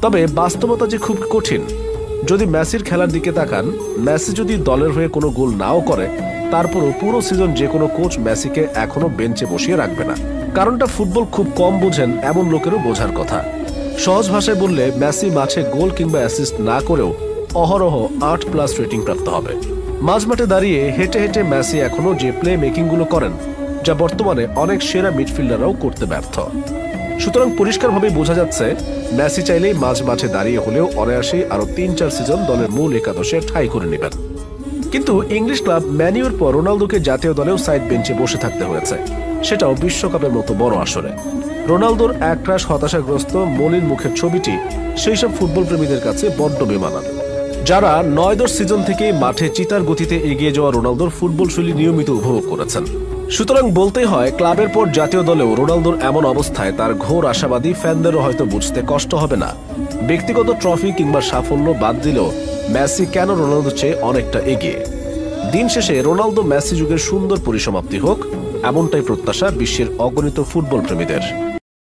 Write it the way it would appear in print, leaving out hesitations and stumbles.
তবে বাস্তবতা যে খুব কঠিন। যদি মেসির খেলার দিকে তাকান, মেসি যদি দলের হয়ে কোনো গোল নাও করে, তারপরও পুরো সিজন যে কোনো কোচ মেসিকে এখনো বেঞ্চে বসিয়ে রাখবে না। কারণটা ফুটবল খুব কম বোঝেন এমন লোকেরও বোঝার কথা। সহজ ভাষায় বললে, মেসি মাঠে গোল কিংবা অ্যাসিস্ট না করেও অহরহ 8+ রেটিং প্রাপ্ত হবে। মাঝমাঠে দাঁড়িয়ে হেঁটে হেঁটে মেসি এখনো যে প্লে মেকিং গুলো করেন, যা বর্তমানে অনেক সেরা মিডফিল্ডাররাও করতে ব্যর্থ। সুতরাং পরিষ্কারভাবে বোঝা যাচ্ছে, মেসি চাইলেই মাঝ মাঠে দাঁড়িয়ে হলেও অনায়াসেই আরো 3-4 সিজন দলের মূল একাদশে ঠাঁই করে নেবেন। কিন্তু ইংলিশ ক্লাব ম্যান ইউর পর রোনালদোকে জাতীয় দলেও সাইড বেঞ্চে বসে থাকতে হয়েছে, সেটাও বিশ্বকাপের মতো বড় আসরে। রোনালদোর একরাশ হতাশাগ্রস্ত মলিন মুখের ছবিটি সেই সব ফুটবল প্রেমীদের কাছে বড্ড বেমানান, যারা 9-10 সিজন থেকে মাঠে চিতার গতিতে এগিয়ে যাওয়া রোনালদোর ফুটবল শৈলী নিয়মিত উপভোগ করেছেন। সুতরাং বলতেই হয়, ক্লাবের পর জাতীয় দলেও রোনালদোর এমন অবস্থায় তার ঘোর আশাবাদী ফ্যানদেরও হয়তো বুঝতে কষ্ট হবে না, ব্যক্তিগত ট্রফি কিংবা সাফল্য বাদ দিলেও মেসি কেন রোনালদোর চেয়ে অনেকটা এগিয়ে। দিন শেষে রোনালদো মেসি যুগের সুন্দর পরিসমাপ্তি হোক, এমনটাই প্রত্যাশা বিশ্বের অগণিত ফুটবল প্রেমীদের।